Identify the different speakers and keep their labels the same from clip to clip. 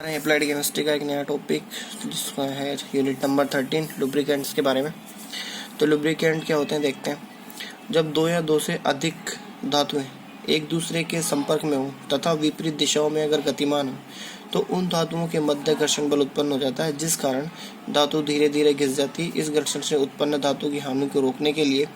Speaker 1: Applied chemistry का एक नया टॉपिक जिसका है यूनिट नंबर 13 लुब्रिकेंट्स के बारे में। तो लुब्रिकेंट क्या होते हैं देखते हैं। जब दो या दो से अधिक धातुएं एक दूसरे के संपर्क में हो तथा विपरीत दिशाओं में अगर गतिमान हो तो उन धातुओं के मध्य घर्षण बल उत्पन्न हो जाता है, जिस कारण धातु धीरे धीरे घिस जाती है। इस घर्षण से उत्पन्न धातु की हानि को रोकने के लिए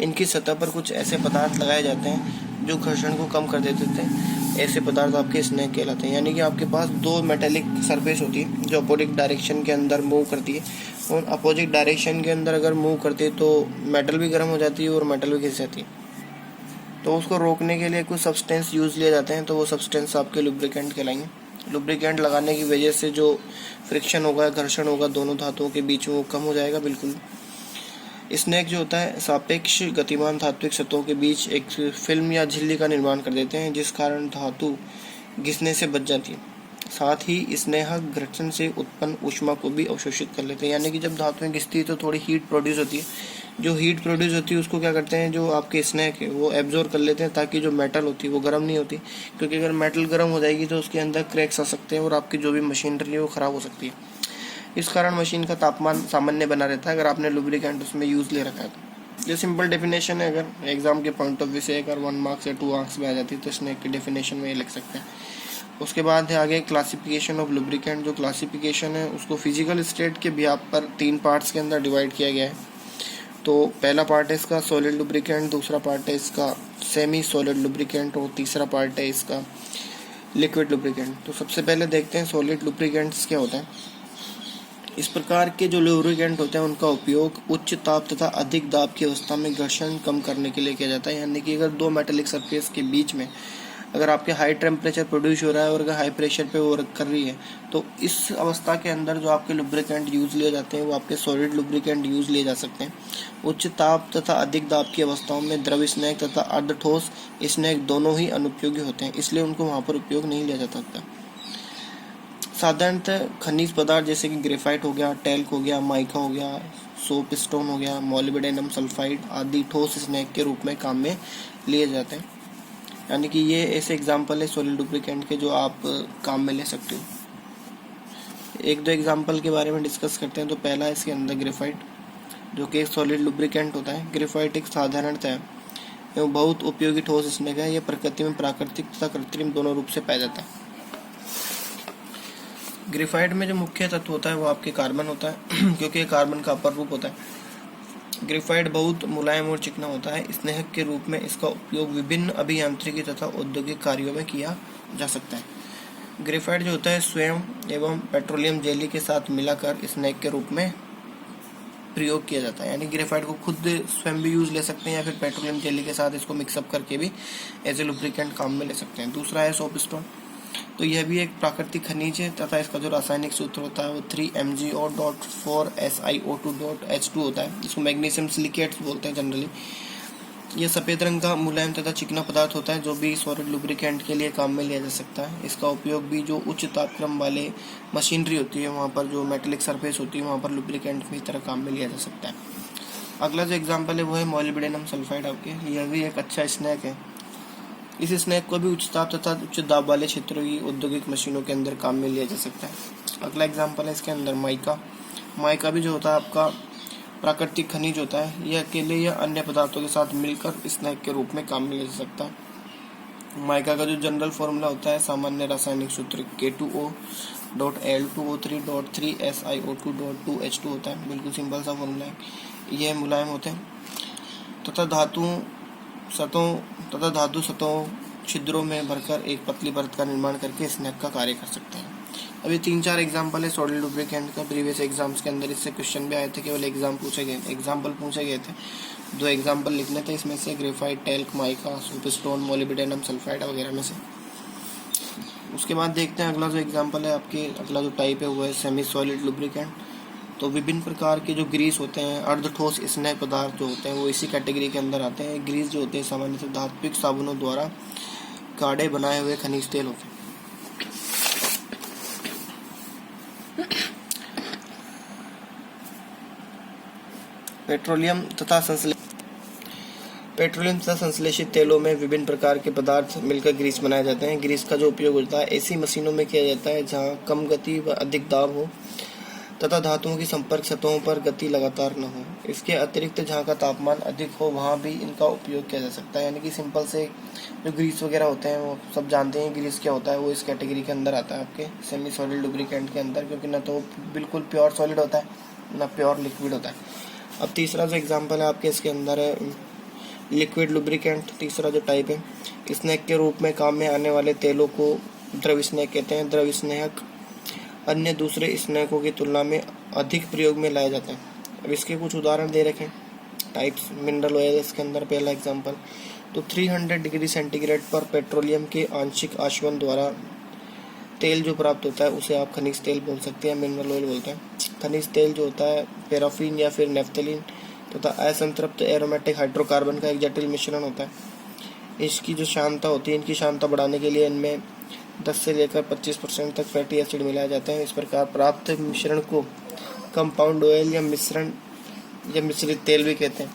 Speaker 1: इनकी सतह पर कुछ ऐसे पदार्थ लगाए जाते हैं जो घर्षण को कम कर देते थे। ऐसे पदार्थ आपके स्नेक कहलाते हैं। यानी कि आपके पास दो मेटेलिक सरफेस होती है जो अपोजिट डायरेक्शन के अंदर मूव करती है, और अपोजिट डायरेक्शन के अंदर अगर मूव करती है तो मेटल भी गर्म हो जाती है और मेटल भी घिस जाती है। तो उसको रोकने के लिए कुछ सब्सटेंस यूज लिए जाते हैं, तो वो सब्सटेंस आपके लुब्रिकेंट कहलाएंगे। लुब्रिकेंट लगाने की वजह से जो फ्रिक्शन होगा, घर्षण होगा दोनों धातुओं के बीच में, वो कम हो जाएगा बिल्कुल। स्नेक जो होता है सापेक्ष गतिमान धात्विक सतहों के बीच एक फिल्म या झिल्ली का निर्माण कर देते हैं, जिस कारण धातु घिसने से बच जाती है। साथ ही स्नेहक घर्षण से उत्पन्न ऊष्मा को भी अवशोषित कर लेते हैं। यानी कि जब धातुएं घिसती है तो थोड़ी हीट प्रोड्यूस होती है। जो हीट प्रोड्यूस होती है उसको क्या करते हैं, जो आपके स्नेक है वो एब्जॉर्ब कर लेते हैं, ताकि जो मेटल होती है वो गर्म नहीं होती। क्योंकि अगर मेटल गर्म हो जाएगी तो उसके अंदर क्रैक्स आ सकते हैं और आपकी जो भी मशीनरी है वो खराब हो सकती है। इस कारण मशीन का तापमान सामान्य बना रहता है अगर आपने लुब्रिकेंट उसमें यूज़ ले रखा है तो। ये सिंपल डेफिनेशन है। अगर एग्जाम के पॉइंट ऑफ व्यू से अगर 1 मार्क्स या 2 मार्क्स में आ जाती है तो स्नेक की डेफिनेशन में ये लिख सकते हैं। उसके बाद है आगे क्लासिफिकेशन ऑफ लुब्रिकेंट। जो क्लासिफिकेशन है उसको फिजिकल स्टेट के बिहाफ पर 3 पार्ट्स के अंदर डिवाइड किया गया है। तो पहला पार्ट है इसका सॉलिड लुब्रिकेंट, दूसरा पार्ट है इसका सेमी सॉलिड लुब्रिकेंट और तीसरा पार्ट है इसका लिक्विड लुब्रिकेंट। तो सबसे पहले देखते हैं सॉलिड लुब्रिकेंट्स क्या होता है। इस प्रकार के जो लुब्रिकेंट होते हैं उनका उपयोग उच्च ताप तथा अधिक दाब की अवस्था में घर्षण कम करने के लिए किया जाता है। यानी कि अगर दो मेटेलिक सरफेस के बीच में अगर आपके हाई टेम्परेचर प्रोड्यूस हो रहा है और अगर हाई प्रेशर पे वो वर्क कर रही है, तो इस अवस्था के अंदर जो आपके लुब्रिकेंट यूज़ लिए जाते हैं वो आपके सॉलिड लुब्रिकेंट यूज़ लिए जा सकते हैं। उच्च ताप तथा अधिक दाब की अवस्थाओं में द्रव स्नेक तथा अर्ध ठोस स्नेक दोनों ही अनुपयोगी होते हैं, इसलिए उनको वहाँ पर उपयोग नहीं लिया जाता था। साधारणतः खनिज पदार्थ जैसे कि ग्रेफाइट हो गया, टैल्क हो गया, माइका हो गया, सोप स्टोन हो गया, मोलिब्डेनम सल्फाइड आदि ठोस स्नेक के रूप में काम में लिए जाते हैं। यानी कि ये ऐसे एग्जाम्पल है सॉलिड लुब्रिकेंट के जो आप काम में ले सकते हो। एक दो एग्जाम्पल के बारे में डिस्कस करते हैं। तो पहला है इसके अंदर ग्रेफाइट, जो कि एक सॉलिड लुब्रिकेंट होता है। ग्रेफाइट एक साधारणतः एवं बहुत उपयोगी ठोस स्नेक है। यह प्रकृति में प्राकृतिक तथा कृत्रिम दोनों रूप से पाया जाता है। ग्रेफाइट में जो मुख्य तत्व होता है वो आपके कार्बन होता है क्योंकि ये कार्बन का अपर रूप होता है। ग्रेफाइट बहुत मुलायम और चिकना होता है। स्नेहक के रूप में इसका उपयोग विभिन्न अभियांत्रिकी तथा औद्योगिक कार्यों में किया जा सकता है। ग्रेफाइट जो होता है स्वयं एवं पेट्रोलियम जेली के साथ मिलाकर स्नेक के रूप में प्रयोग किया जाता है। यानी ग्रेफाइट को खुद स्वयं भी यूज ले सकते हैं या फिर पेट्रोलियम जेली के साथ इसको मिक्सअप करके भी एज ए लुब्रिकेंट काम में ले सकते हैं। दूसरा है सोप स्टोन। तो यह भी एक प्राकृतिक खनिज है तथा इसका जो रासायनिक सूत्र होता है वो 3MgO.4SiO2.H2 होता है। इसको मैग्नीशियम सिलिकेट्स बोलते हैं जनरली। यह सफ़ेद रंग का मुलायम तथा चिकना पदार्थ होता है जो भी सॉलिड लुब्रिकेंट के लिए काम में लिया जा सकता है। इसका उपयोग भी जो उच्च तापक्रम वाले मशीनरी होती है वहाँ पर जो मेटेलिक सरफेस होती है वहाँ पर लुब्रिकेंट की तरह काम में लिया जा सकता है। अगला जो एग्जाम्पल है वो है मोलिब्डेनम सल्फाइड आपके। यह भी एक अच्छा स्नैक है। इस स्नैक को भी उच्च ताप तथा उच्च दाब वाले क्षेत्रों की औद्योगिक मशीनों के अंदर काम में लिया जा सकता है। अगला एग्जांपल है इसके अंदर माइका। माइका भी जो होता है आपका प्राकृतिक खनिज होता है। यह अकेले या अन्य पदार्थों के साथ मिलकर स्नैक के रूप में काम में लिया जा सकता है। माइका का जो जनरल फॉर्मूला होता है, सामान्य रासायनिक सूत्र K2O.L2O3.3SiO2.2H2 होता है। बिल्कुल सिंपल सा फॉर्मूला है। यह मुलायम होते हैं तथा धातु सतहों छिद्रों में भरकर एक पतली परत का निर्माण करके स्नैक का कार्य कर सकते हैं। अभी 3-4 एग्जाम्पल है सॉलिड लुब्रिकेंट का। प्रीवियस एग्जाम्स के अंदर इससे क्वेश्चन भी आए थे, केवल एग्जाम्पल पूछे गए थे। 2 एग्जाम्पल लिखने थे इसमें से, graphite, talc, mica, soap stone, molybdenum sulphide वगैरह में से। उसके बाद देखते हैं अगला जो एग्जाम्पल है आपके, अगला जो टाइप है वो है सेमी सॉलिड लुब्रिकेंट। तो विभिन्न प्रकार के जो ग्रीस होते हैं, अर्ध ठोस स्नेह पदार्थ जो होते हैं वो इसी कैटेगरी के अंदर आते हैं। ग्रीस जो होते हैं सामान्यतः धात्विक साबुनों द्वारा गाढ़े बनाए हुए खनिज तेल होते हैं। पेट्रोलियम तथा पेट्रोलियम तथा संश्लेषित तेलों में विभिन्न प्रकार के पदार्थ मिलकर ग्रीस बनाए जाते हैं। ग्रीस का जो उपयोग होता है ऐसी मशीनों में किया जाता है जहां कम गति व अधिक दाब हो तथा धातुओं की संपर्क सतहों पर गति लगातार न हो। इसके अतिरिक्त जहां का तापमान अधिक हो वहां भी इनका उपयोग किया जा सकता है। यानी कि सिंपल से जो ग्रीस वगैरह होते हैं वो सब जानते हैं ग्रीस क्या होता है, वो इस कैटेगरी के अंदर आता है आपके सेमी सॉलिड लुब्रिकेंट के अंदर, क्योंकि ना तो बिल्कुल प्योर सॉलिड होता है ना प्योर लिक्विड होता है। अब तीसरा जो एग्जाम्पल है आपके इसके अंदर है लिक्विड लुब्रिकेंट। तीसरा जो टाइप है, स्नेक के रूप में काम में आने वाले तेलों को द्रव स्नेक कहते हैं। द्रव स्नेहक अन्य दूसरे स्नेकों की तुलना में अधिक प्रयोग में लाए जाते हैं। अब इसके कुछ उदाहरण दे रखे टाइप्स। मिनरल ऑयल इसके अंदर पहला एग्जांपल, तो 300 डिग्री सेंटीग्रेड पर पेट्रोलियम के आंशिक आशवन द्वारा तेल जो प्राप्त होता है उसे आप खनिज तेल बोल सकते हैं, मिनरल ऑयल बोलते हैं। खनिज तेल जो होता है पैराफिन या फिर नेफ्थलीन तथा असंतृप्त एरोमेटिक हाइड्रोकार्बन का एक जटिल मिश्रण होता है। इसकी जो शांता होती है, इनकी शांता बढ़ाने के लिए इनमें 10 से लेकर 25% तक फैटी एसिड मिलाए जाते हैं। इस प्रकार प्राप्त मिश्रण को कंपाउंड ऑयल या मिश्रित तेल भी कहते हैं।